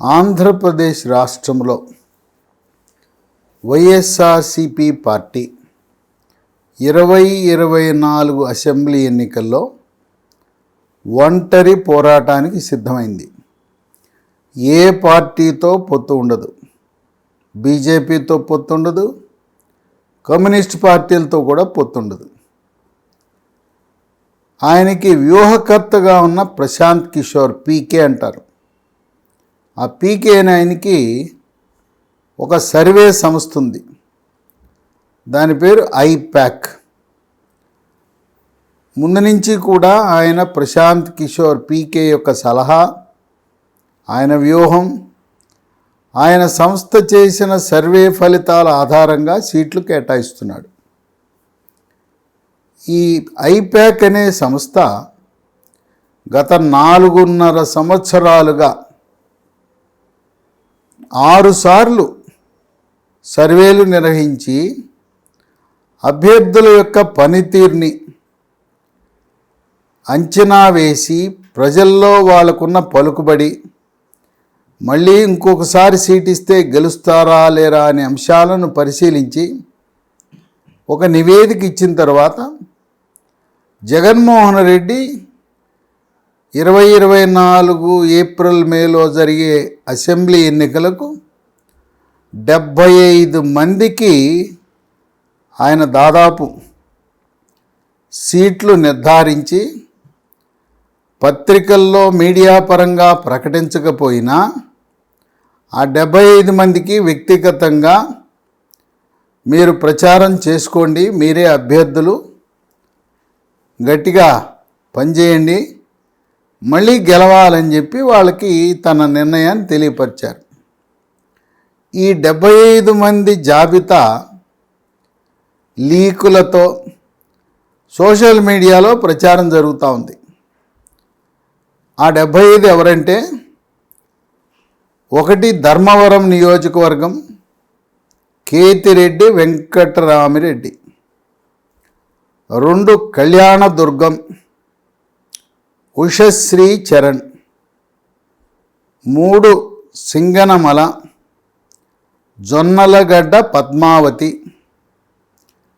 ఆంధ్రప్రదేశ్ రాష్ట్రంలో YSRCP party 2024 assembly ఎన్నికల్లో ఒంటరి పోరాటానికి సిద్ధమైంది. ఏ పార్టీతో పొత్తు ఉండదు, బీజేపీతో పొత్తు ఉండదు, కమ్యూనిస్ట్ పార్టీలతో కూడా పొత్తు ఉండదు. ఆయనకి వ్యూహకర్తగా ఉన్న ప్రశాంత్ కిషోర్ పీకే అంటారు. ఆ పీకే అనే ఆయనకి ఒక సర్వే సంస్థ ఉంది, దాని పేరు ఐప్యాక్. ముందు నుంచి కూడా ఆయన ప్రశాంత్ కిషోర్ పీకే యొక్క సలహా, ఆయన వ్యూహం, ఆయన సంస్థ చేసిన సర్వే ఫలితాల ఆధారంగా సీట్లు కేటాయిస్తున్నాడు. ఈ ఐప్యాక్ అనే సంస్థ గత 4.5 సంవత్సరాలుగా 6 సార్లు సర్వేలు నిర్వహించి అభ్యర్థుల యొక్క పనితీరుని అంచనా వేసి ప్రజల్లో వాళ్ళకున్న పలుకుబడి, మళ్ళీ ఇంకొకసారి సీట్ ఇస్తే గెలుస్తారా లేరా అనే అంశాలను పరిశీలించి ఒక నివేదిక ఇచ్చిన తర్వాత జగన్మోహన్ రెడ్డి 2024 ఏప్రిల్ మేలో జరిగే అసెంబ్లీ ఎన్నికలకు 75 మందికి ఆయన దాదాపు సీట్లు నిర్ధారించి పత్రికల్లో మీడియా పరంగా ప్రకటించకపోయినా ఆ 75 మందికి వ్యక్తిగతంగా మీరు ప్రచారం చేసుకోండి, మీరే అభ్యర్థులు, గట్టిగా పనిచేయండి, మళ్ళీ గెలవాలని చెప్పి వాళ్ళకి తన నిర్ణయాన్ని తెలియపరిచారు. ఈ 75 మంది జాబితా లీకులతో సోషల్ మీడియాలో ప్రచారం జరుగుతూ ఉంది. ఆ 75 ఎవరంటే, 1 ధర్మవరం నియోజకవర్గం కేతిరెడ్డి వెంకటరామిరెడ్డి, 2 కళ్యాణదుర్గం ఉషశ్రీ చరణ్, 3 సింగనమల జొన్నలగడ్డ పద్మావతి,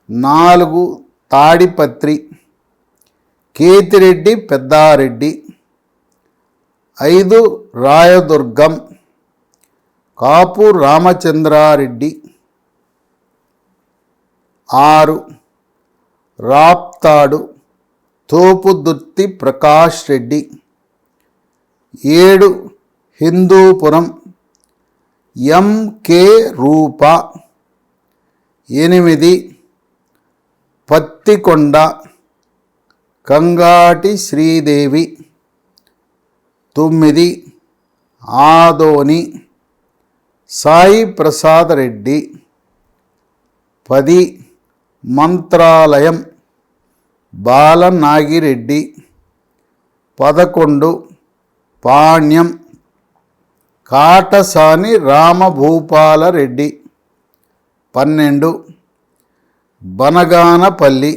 4 తాడిపత్రి కేతిరెడ్డి పెద్దారెడ్డి, 5 రాయదుర్గం కాపు రామచంద్రారెడ్డి, 6 రాప్తాడు తోపుదుర్తి ప్రకాష్ రెడ్డి, 7 హిందూపురం ఎంకే రూప, 8 పత్తికొండ కంగాటి శ్రీదేవి, 9 ఆదోని సాయి ప్రసాద్ రెడ్డి, 10 మంత్రాలయం బాలనాగిరెడ్డి, 11 పాణ్యం కాటసాని రామభూపాలరెడ్డి, 12 బనగానపల్లి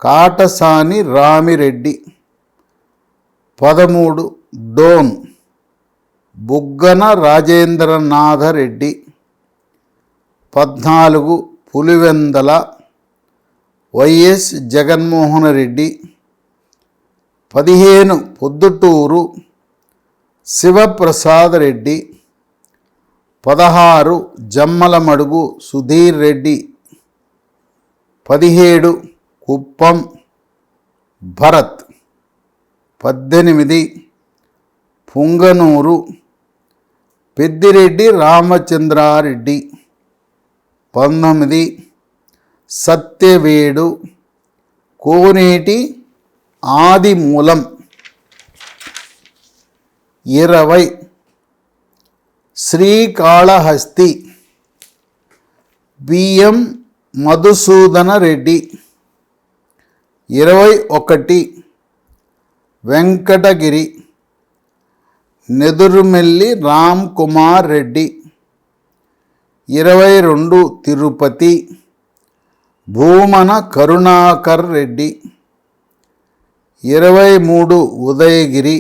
కాటసాని రామిరెడ్డి, 13 డోన్ బుగ్గన రాజేంద్రనాథరెడ్డి, 14 పులివెందల వైఎస్ జగన్మోహన్ రెడ్డి, 15 పొద్దుటూరు శివప్రసాద్ రెడ్డి, 16 జమ్మలమడుగు సుధీర్ రెడ్డి, 17 కుప్పం భరత్, 18 పుంగనూరు పెద్దిరెడ్డి రామచంద్రారెడ్డి, 19 సత్యవేడు కోనేటి ఆదిమూలం, 20 శ్రీకాళహస్తి బిఎం మధుసూదన రెడ్డి, 21 వెంకటగిరి నెదురుమెల్లి రామ్ కుమార్ రెడ్డి, 22 తిరుపతి భూమన కరుణాకర్ రెడ్డి, 23 ఉదయగిరి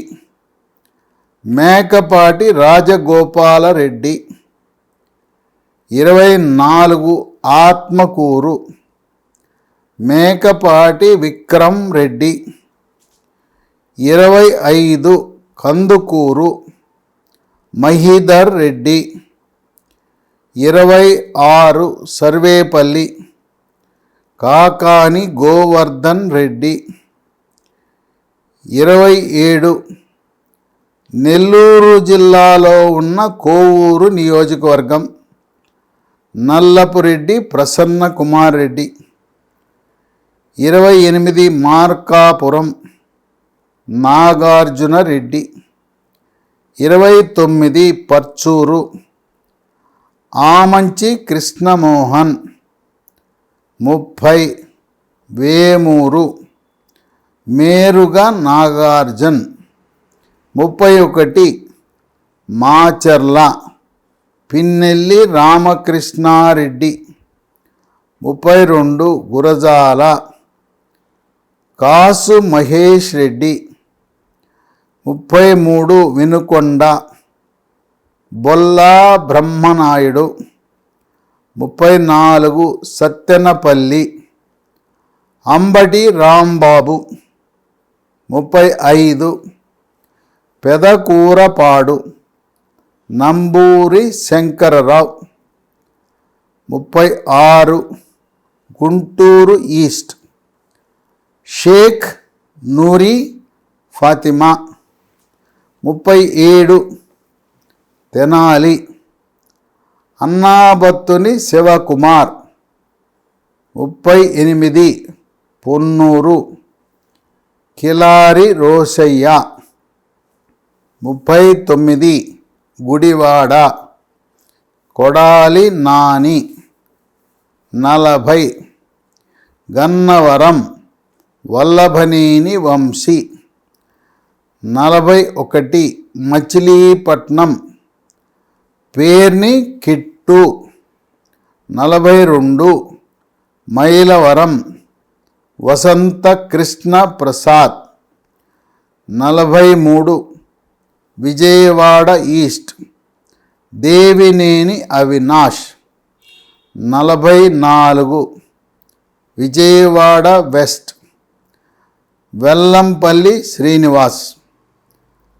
మేకపాటి రాజగోపాలరెడ్డి. 24 ఆత్మకూరు మేకపాటి విక్రమ్ రెడ్డి. 25 కందుకూరు మహీధర్ రెడ్డి. 26 సర్వేపల్లి కాకాని గోవర్ధన్ రెడ్డి. 27 నెల్లూరు జిల్లాలో ఉన్న కోవూరు నియోజకవర్గం Nallapureddy Prasanna Kumar Reddy. 28 Markapuram Nagarjuna Reddy. 29 Parchur Amanchi Krishnamohan. 30 Vemuru Meruga Nagarjun. 31 Macherla Pinnelli Ramakrishna Reddy. 32 Gurazala Kasu Mahesh Reddy. 33 Vinukonda Bolla Brahmanaidu. 34 Sattenapalli Ambati Rambabu. 35 Pedakurapadu Namburi Sankara Rao. 36 Guntur east Sheikh Noori Fatima. 37 Tenali Annabathuni Sivakumar. 38 Ponnur Kilari Rosaiah. 39 Gudivada Kodali Nani. 40 Gannavaram Vallabhaneni Vamsi. 41 Machilipatnam Perni Kittu. 42 Mylavaram Vasantha Krishna Prasad. 43 Vijayawada east Devineni Avinash. 44 Vijayawada west Vellampalli Srinivas.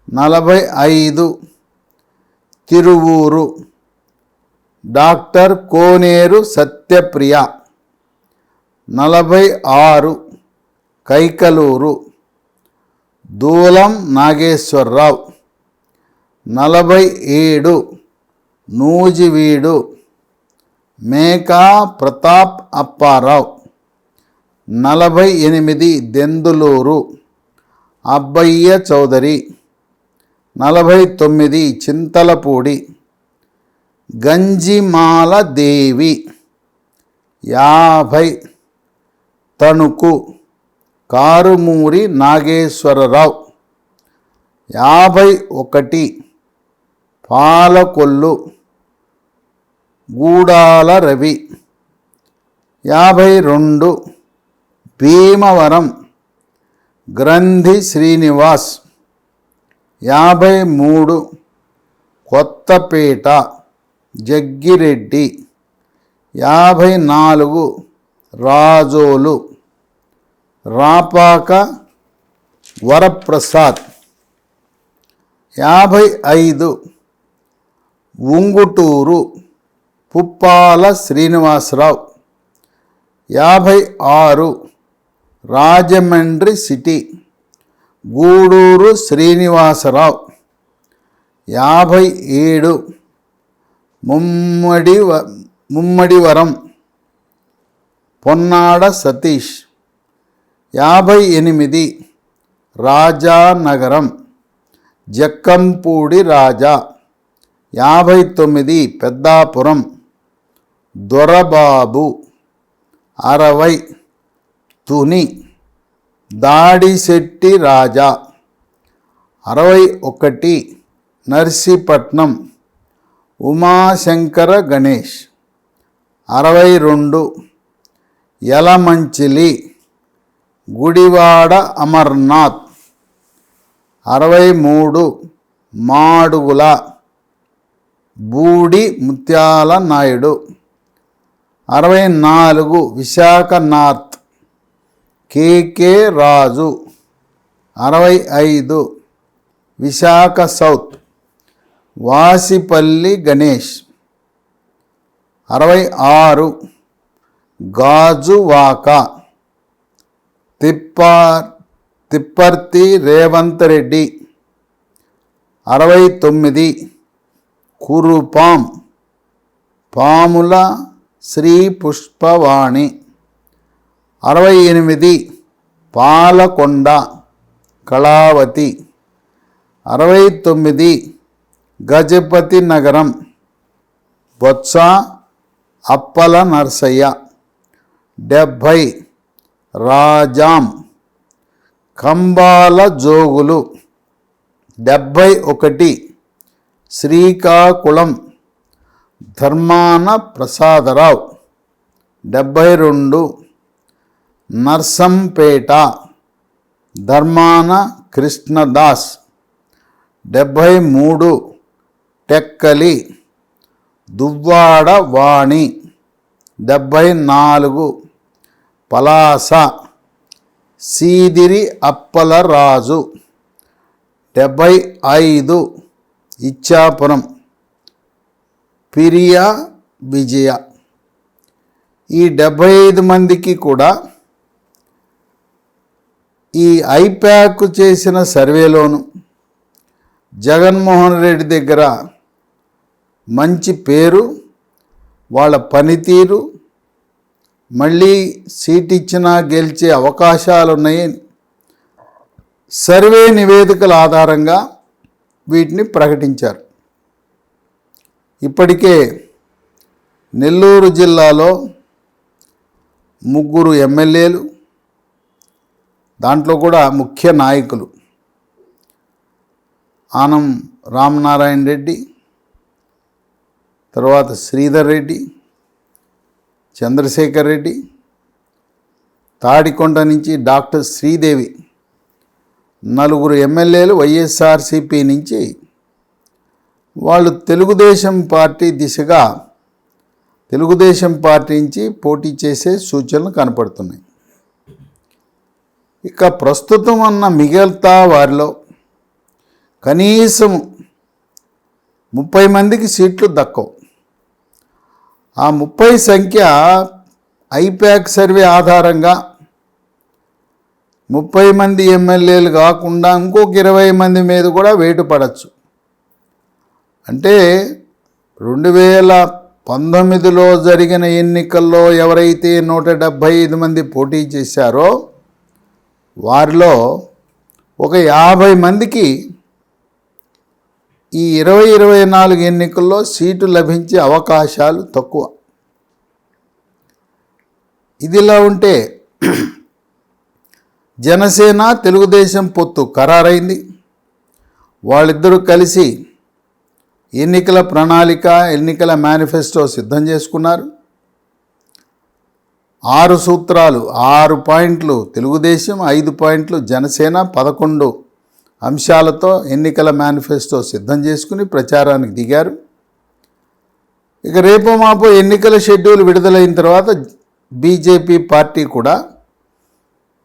45 Tiruvuru doctor Koneru Satyapriya. 46 Kaikaluru Dulam Nageswara Rao. 47 Nuzvid Meka Pratap Apparao. 48 Denduluru Abbayya Chowdary. 49 Chintalapudi Ganjimala దేవి. 50 తణుకు కారుమూరి నాగేశ్వరరావు. 51 పాలకొల్లు గూడాల రవి. 52 భీమవరం గ్రంథి శ్రీనివాస్. 53 కొత్తపేట జగ్గిరెడ్డి. 54 రాజోలు రాపాక వరప్రసాద్. 55 ఉంగుటూరు పుప్పాల శ్రీనివాసరావు. 56 రాజమండ్రి సిటీ గూడూరు శ్రీనివాసరావు. 57 ముమ్మడివరం పొన్నాడ సతీష్. 58 రాజానగరం జక్కంపూడి రాజా. 59 పెద్దాపురం దొరబాబు. 60 తుని దాడిశెట్టి రాజా. 61 నర్సీపట్నం ఉమాశంకర గణేష్. 62 యలమంచిలి గుడివాడ అమర్నాథ్. 63 మాడుగుల బూడి ముత్యాల నాయుడు. 64 విశాఖ నార్త్ కేకే రాజు. 65 విశాఖ సౌత్ వాసిపల్లి గణేష్. 66 గాజువాక తిప్పర్తి రేవంత్ రెడ్డి. 69 కురుపాం పాముల శ్రీ పుష్పవాణి. 68 పాలకొండ కళావతి. 69 గజపతి నగరం బొత్స అప్పల నర్సయ్య. 70 రాజాం కంబాల జోగులు. 71 శ్రీకాకుళం ధర్మాన ప్రసాదరావు. 72 నర్సంపేట ధర్మాన కృష్ణదాస్. 73 టెక్కలి దువ్వాడ వాణి. 74 పలాస సీదిరి అప్పలరాజు. 75 ఇచ్చాపురం పిరియా విజయ. ఈ 75 మందికి కూడా ఈ ఐప్యాక్ చేసిన సర్వేలోను జగన్మోహన్ రెడ్డి దగ్గర మంచి పేరు, వాళ్ళ పనితీరు, మళ్ళీ సీట్ ఇచ్చినా గెలిచే అవకాశాలు ఉన్నాయని సర్వే నివేదికల ఆధారంగా వీటిని ప్రకటించారు. ఇప్పటికే నెల్లూరు జిల్లాలో 3 ఎమ్మెల్యేలు, దాంట్లో కూడా ముఖ్య నాయకులు ఆనం రామనారాయణ రెడ్డి, తర్వాత శ్రీధర్ రెడ్డి, చంద్రశేఖర్ రెడ్డి, తాడికొండ నుంచి డాక్టర్ శ్రీదేవి, 4 ఎమ్మెల్యేలు వైఎస్ఆర్సీపీ నుంచి వాళ్ళు తెలుగుదేశం పార్టీ దిశగా తెలుగుదేశం పార్టీ నుంచి పోటీ చేసే సూచనలు కనపడుతున్నాయి. ఇక ప్రస్తుతం ఉన్న మిగతా వారిలో కనీసం 30 మందికి సీట్లు దక్కవు. ఆ 30 సంఖ్య ఐప్యాక్ సర్వే ఆధారంగా 30 మంది ఎమ్మెల్యేలు కాకుండా ఇంకొక 20 మంది మీద కూడా వేటు పడవచ్చు. అంటే 2019లో జరిగిన ఎన్నికల్లో ఎవరైతే 175 మంది పోటీ చేశారో వారిలో ఒక 50 మందికి ఈ 2024 ఎన్నికల్లో సీటు లభించే అవకాశాలు తక్కువ. ఇదిలా ఉంటే జనసేన తెలుగుదేశం పొత్తు ఖరారైంది. వాళ్ళిద్దరూ కలిసి ఎన్నికల ప్రణాళిక, ఎన్నికల మేనిఫెస్టో సిద్ధం చేసుకున్నారు. 6 సూత్రాలు, 6 పాయింట్లు తెలుగుదేశం, 5 పాయింట్లు జనసేన, 11 అంశాలతో ఎన్నికల మేనిఫెస్టో సిద్ధం చేసుకుని ప్రచారానికి దిగారు. ఇక రేపు మాపో ఎన్నికల షెడ్యూల్ విడుదలైన తర్వాత బీజేపీ పార్టీ కూడా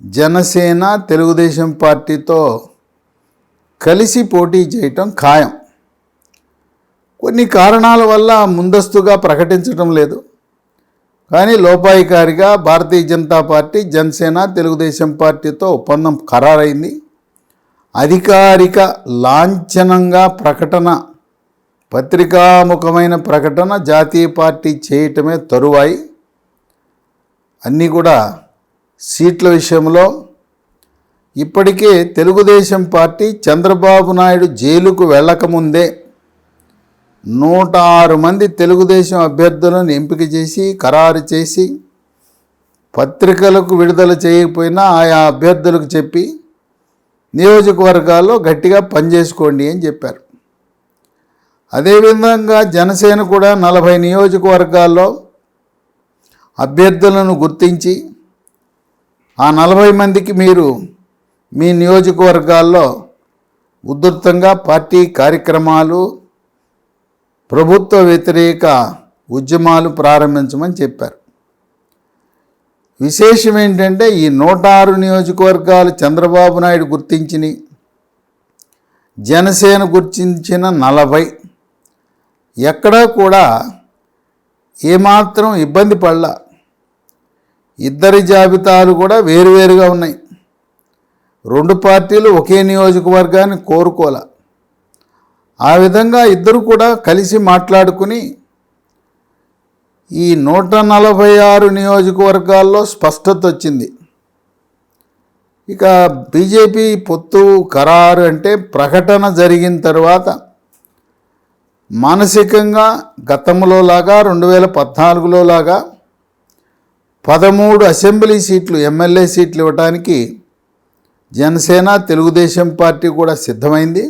జనసేన తెలుగుదేశం పార్టీతో కలిసి పోటీ చేయటం ఖాయం. కొన్ని కారణాల వల్ల ముందస్తుగా ప్రకటించడం లేదు. కానీ లోపాయికారిగా భారతీయ జనతా పార్టీ జనసేన తెలుగుదేశం పార్టీతో ఒప్పందం ఖరారైంది. అధికారిక లాంఛనంగా ప్రకటన, పత్రికాముఖమైన ప్రకటన జాతీయ పార్టీ చేయటమే తరువాయి. అన్నీ కూడా సీట్ల విషయంలో ఇప్పటికే తెలుగుదేశం పార్టీ చంద్రబాబు నాయుడు జైలుకు వెళ్ళకముందే 106 మంది తెలుగుదేశం అభ్యర్థులను ఎంపిక చేసి ఖరారు చేసి పత్రికలకు విడుదల చేయకపోయినా ఆయా అభ్యర్థులకు చెప్పి నియోజకవర్గాల్లో గట్టిగా పనిచేసుకోండి అని చెప్పారు. అదేవిధంగా జనసేన కూడా 40 నియోజకవర్గాల్లో అభ్యర్థులను గుర్తించి ఆ 40 మందికి మీరు మీ నియోజకవర్గాల్లో ఉధృతంగా పార్టీ కార్యక్రమాలు, ప్రభుత్వ వ్యతిరేక ఉద్యమాలు ప్రారంభించమని చెప్పారు. విశేషం ఏంటంటే ఈ 106 నియోజకవర్గాలు చంద్రబాబు నాయుడు గుర్తించిని, జనసేన గుర్తించిన 40 ఎక్కడా కూడా ఏమాత్రం ఇబ్బంది పడలా. ఇద్దరి జాబితాలు కూడా వేరువేరుగా ఉన్నాయి. 2 పార్టీలు ఒకే నియోజకవర్గాన్ని కోరుకోలే. ఆ విధంగా ఇద్దరు కూడా కలిసి మాట్లాడుకుని ఈ 146 నియోజకవర్గాల్లో స్పష్టత వచ్చింది. ఇక బీజేపీ పొత్తు ఖరారు అంటే ప్రకటన జరిగిన తర్వాత మానసికంగా గతంలో లాగా 2014లో లాగా 13 అసెంబ్లీ సీట్లు, ఎమ్మెల్యే సీట్లు ఇవ్వడానికి జనసేన, తెలుగుదేశం పార్టీ కూడా సిద్ధమైంది.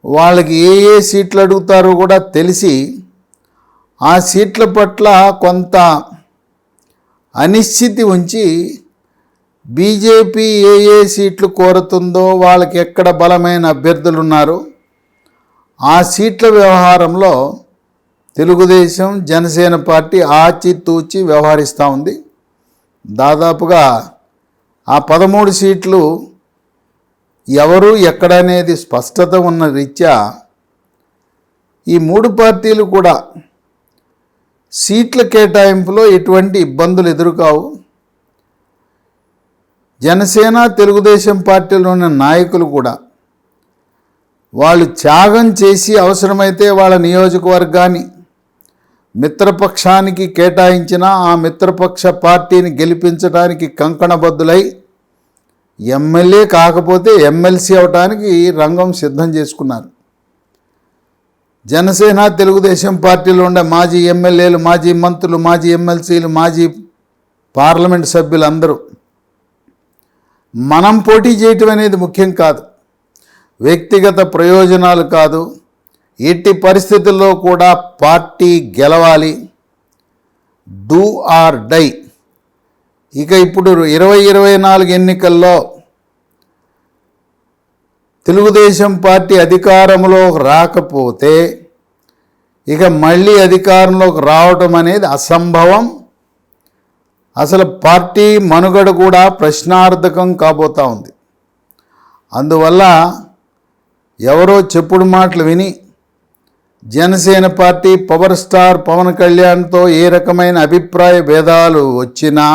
వాళ్ళకి ఏ సీట్లు అడుగుతారో కూడా తెలిసి ఆ సీట్ల పట్ల కొంత అనిశ్చితి ఉంచి బీజేపీ ఏ సీట్లు కోరుతుందో, వాళ్ళకి ఎక్కడ బలమైన అభ్యర్థులు ఉన్నారో ఆ సీట్ల వ్యవహారంలో తెలుగుదేశం, జనసేన పార్టీ ఆచితూచి వ్యవహరిస్తూ ఉంది. దాదాపుగా ఆ 13 సీట్లు ఎవరు ఎక్కడనేది స్పష్టత ఉన్న రీత్యా ఈ 3 పార్టీలు కూడా సీట్ల కేటాయింపులో ఎటువంటి ఇబ్బందులు ఎదురుకావు. జనసేన, తెలుగుదేశం పార్టీలోని నాయకులు కూడా వాళ్ళు త్యాగం చేసి అవసరమైతే వాళ్ళ నియోజకవర్గాన్ని మిత్రపక్షానికి కేటాయించిన ఆ మిత్రపక్ష పార్టీని గెలిపించడానికి కంకణబద్దులై ఎమ్మెల్యే కాకపోతే ఎమ్మెల్సీ అవడానికి రంగం సిద్ధం చేసుకున్నారు. జనసేన, తెలుగుదేశం పార్టీలో ఉండే మాజీ ఎమ్మెల్యేలు, మాజీ మంత్రులు, మాజీ ఎమ్మెల్సీలు, మాజీ పార్లమెంట్ సభ్యులందరూ మనం పోటీ చేయటం అనేది ముఖ్యం కాదు, వ్యక్తిగత ప్రయోజనాలు కాదు, ఎట్టి పరిస్థితుల్లో కూడా పార్టీ గెలవాలి, డూ ఆర్ డై. ఇక ఇప్పుడు 2024 ఎన్నికల్లో తెలుగుదేశం పార్టీ అధికారంలోకి రాకపోతే ఇక మళ్ళీ అధికారంలోకి రావటం అనేది అసంభవం. అసలు పార్టీ మనుగడ కూడా ప్రశ్నార్థకం కాబోతూ ఉంది. అందువల్ల ఎవరో చెప్పుడు మాటలు విని Janasena party power star Pawan కళ్యాణ్తో ఏ రకమైన అభిప్రాయ భేదాలు వచ్చినా,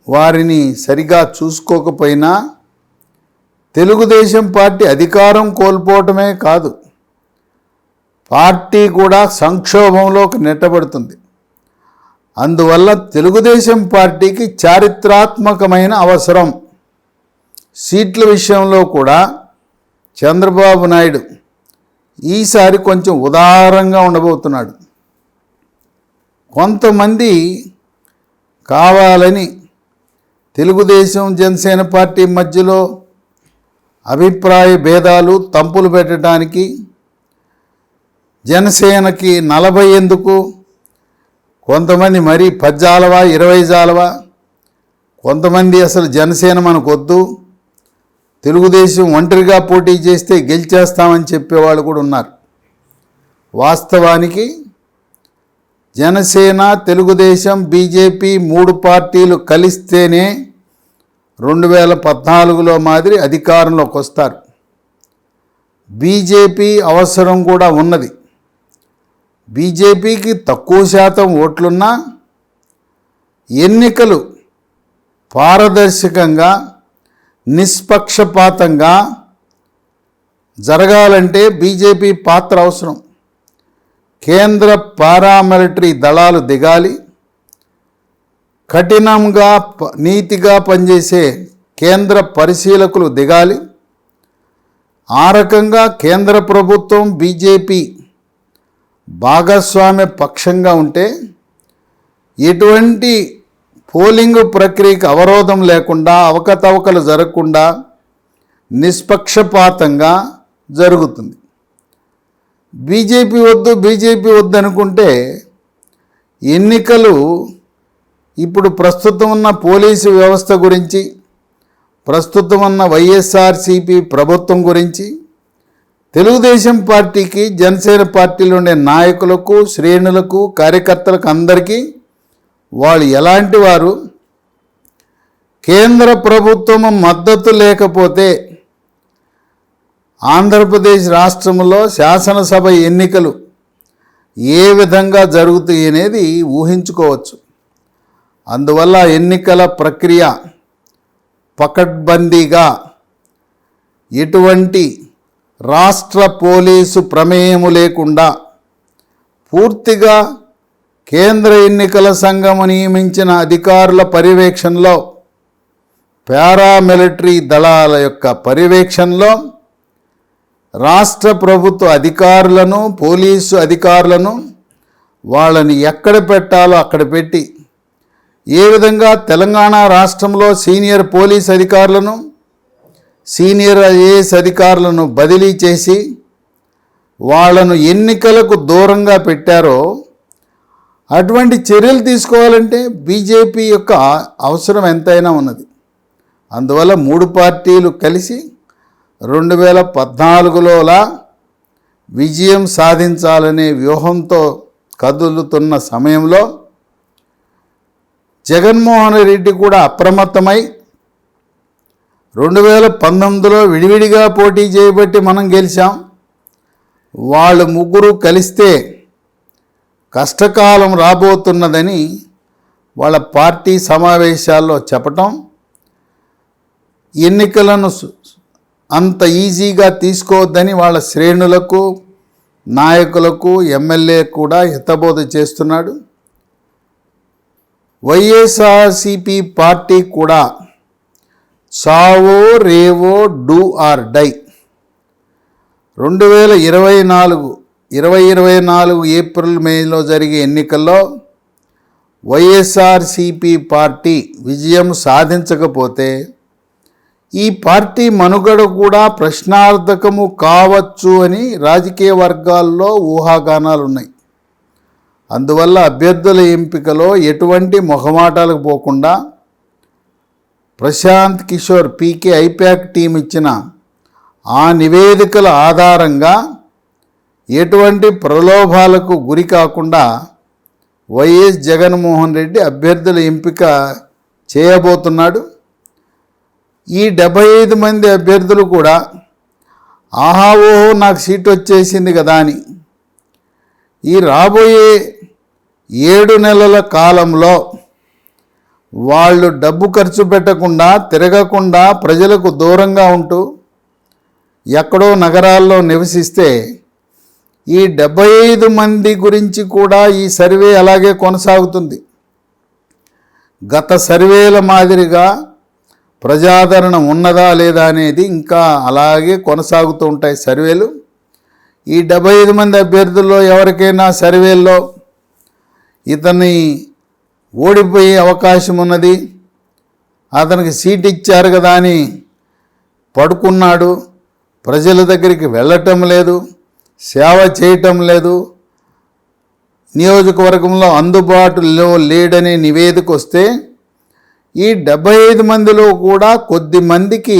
వారిని సరిగా చూసుకోకపోయినా తెలుగుదేశం పార్టీ అధికారం కోల్పోవటమే కాదు, పార్టీ కూడా సంక్షోభంలోకి నెట్టబడుతుంది. అందువల్ల తెలుగుదేశం పార్టీకి చారిత్రాత్మకమైన అవసరం. సీట్ల విషయంలో కూడా చంద్రబాబు నాయుడు ఈసారి కొంచెం ఉదారంగా ఉండబోతున్నాడు. కొంతమంది కావాలని తెలుగుదేశం, జనసేన పార్టీ మధ్యలో అభిప్రాయ భేదాలు తంపులు పెట్టడానికి, జనసేనకి 40 ఎందుకు, కొంతమంది మరీ 10 జాలవా 20 జాలవా, కొంతమంది అసలు జనసేన మనకొద్దు, తెలుగుదేశం ఒంటరిగా పోటీ చేస్తే గెలిచేస్తామని చెప్పేవాళ్ళు కూడా ఉన్నారు. వాస్తవానికి జనసేన, తెలుగుదేశం, బీజేపీ 3 పార్టీలు కలిస్తేనే 2014లో మాదిరి అధికారంలోకి వస్తారు. బీజేపీ అవసరం కూడా ఉన్నది. బీజేపీకి తక్కువ శాతం ఓట్లున్నా ఎన్నికలు పారదర్శకంగా, నిష్పక్షపాతంగా జరగాలంటే బీజేపీ పాత్ర అవసరం. కేంద్ర పారామిలిటరీ దళాలు దిగాలి, కఠినంగా నీతిగా పనిచేసే కేంద్ర పరిశీలకులు దిగాలి. ఆ రకంగా కేంద్ర ప్రభుత్వం, బీజేపీ భాగస్వామ్య పక్షంగా ఉంటే ఎటువంటి పోలింగ్ ప్రక్రియకు అవరోధం లేకుండా, అవకతవకలు జరగకుండా నిష్పక్షపాతంగా జరుగుతుంది. బీజేపీ వద్దు అనుకుంటే ఎన్నికలు ఇప్పుడు ప్రస్తుతం ఉన్న పోలీసు వ్యవస్థ గురించి, ప్రస్తుతం ఉన్న వైఎస్ఆర్సీపీ ప్రభుత్వం గురించి, తెలుగుదేశం పార్టీకి, జనసేన పార్టీలో ఉండే నాయకులకు, శ్రేణులకు, కార్యకర్తలకు అందరికీ వాళ్ళు ఎలాంటి వారు, కేంద్ర ప్రభుత్వం మద్దతు లేకపోతే ఆంధ్రప్రదేశ్ రాష్ట్రంలో శాసనసభ ఎన్నికలు ఏ విధంగా జరుగుతాయి అనేది ఊహించుకోవచ్చు. అందువల్ల ఎన్నికల ప్రక్రియ పకడ్బందీగా, ఎటువంటి రాష్ట్ర పోలీసు ప్రమేయము లేకుండా పూర్తిగా కేంద్ర ఎన్నికల సంఘం నియమించిన అధికారుల పర్యవేక్షణలో, పారామిలిటరీ దళాల యొక్క పర్యవేక్షణలో రాష్ట్ర ప్రభుత్వ అధికారులను, పోలీసు అధికారులను వాళ్ళని ఎక్కడ పెట్టాలో అక్కడ పెట్టి, ఏ విధంగా తెలంగాణ రాష్ట్రంలో సీనియర్ పోలీస్ అధికారులను, సీనియర్ ఐఏఎస్ అధికారులను బదిలీ చేసి వాళ్ళను ఎన్నికలకు దూరంగా పెట్టారో, అటువంటి చర్యలు తీసుకోవాలంటే బీజేపీ యొక్క అవసరం ఎంతైనా ఉన్నది. అందువల్ల 3 పార్టీలు కలిసి 2014లోలా విజయం సాధించాలనే వ్యూహంతో కదులుతున్న సమయంలో జగన్మోహన్ రెడ్డి కూడా అప్రమత్తమై 2019లో విడివిడిగా పోటీ చేయబట్టి మనం గెలిచాం, వాళ్ళు ముగ్గురు కలిస్తే కష్టకాలం రాబోతున్నదని వాళ్ళ పార్టీ సమావేశాల్లో చెప్పటం, ఎన్నికలను అంత ఈజీగా తీసుకోవద్దని వాళ్ళ శ్రేణులకు, నాయకులకు, ఎమ్మెల్యే కూడా హితబోధ చేస్తున్నాడు. వైఎస్ఆర్సీపీ పార్టీ కూడా చావో రేవో డూ ఆర్ డై 2024 ఏప్రిల్ మేలో జరిగే ఎన్నికల్లో వైఎస్ఆర్సీపీ పార్టీ విజయం సాధించకపోతే ఈ పార్టీ మనుగడ కూడా ప్రశ్నార్థకము కావచ్చు అని రాజకీయ వర్గాల్లో ఊహాగానాలు ఉన్నాయి. అందువల్ల అభ్యర్థుల ఎంపికలో ఎటువంటి మొహమాటాలకు పోకుండా ప్రశాంత్ కిషోర్ పీకే ఐపాక్ టీం ఇచ్చిన ఆ నివేదికల ఆధారంగా ఎటువంటి ప్రలోభాలకు గురి కాకుండా వైఎస్ జగన్మోహన్ రెడ్డి అభ్యర్థుల ఎంపిక చేయబోతున్నాడు. ఈ 75 మంది అభ్యర్థులు కూడా ఆహా ఓహో నాకు సీట్ వచ్చేసింది కదా అని ఈ రాబోయే 7 నెలల కాలంలో వాళ్ళు డబ్బు ఖర్చు పెట్టకుండా, తిరగకుండా, ప్రజలకు దూరంగా ఉంటూ ఎక్కడో నగరాల్లో నివసిస్తే ఈ 75 మంది గురించి కూడా ఈ సర్వే అలాగే కొనసాగుతుంది. గత సర్వేల మాదిరిగా ప్రజాదరణ ఉన్నదా లేదా అనేది ఇంకా అలాగే కొనసాగుతూ ఉంటాయి సర్వేలు. ఈ 75 మంది అభ్యర్థుల్లో ఎవరికైనా సర్వేల్లో ఇతన్ని ఓడిపోయే అవకాశం ఉన్నది, అతనికి సీట్ ఇచ్చారు కదా అని పడుకున్నాడు, ప్రజల దగ్గరికి వెళ్ళటం లేదు, సేవ చేయటం లేదు, నియోజకవర్గంలో అందుబాటులో లేడనే నివేదిక వస్తే ఈ 75 మందిలో కూడా కొద్ది మందికి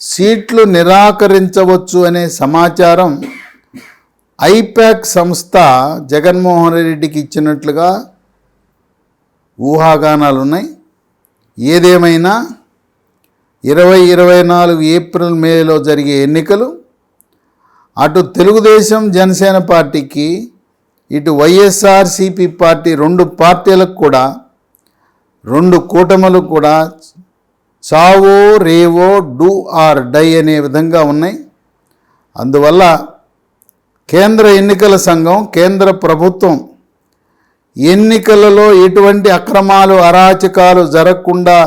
సీట్లు నిరాకరించవచ్చు అనే సమాచారం ఐపాక్ సంస్థ జగన్మోహన్ రెడ్డికి ఇచ్చినట్లుగా ఊహాగానాలు ఉన్నాయి. ఏదేమైనా 2024 ఏప్రిల్ మేలో జరిగే ఎన్నికలు అటు తెలుగుదేశం జనసేన పార్టీకి, ఇటు వైఎస్ఆర్సీపీ పార్టీ 2 పార్టీలకు కూడా, 2 కూటములకు కూడా చావో రేవో డూ ఆర్ డై అనే విధంగా ఉన్నాయి. అందువల్ల కేంద్ర ఎన్నికల సంఘం, కేంద్ర ప్రభుత్వం ఎన్నికలలో ఎటువంటి అక్రమాలు, అరాచకాలు జరగకుండా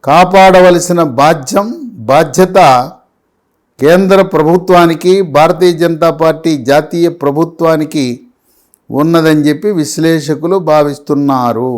కాపాడవలసిన బాధ్యత కేంద్ర ప్రభుత్వానికి, భారతీయ జనతా పార్టీ జాతీయ ప్రభుత్వానికి ఉన్నదని చెప్పి విశ్లేషకులు భావిస్తున్నారు.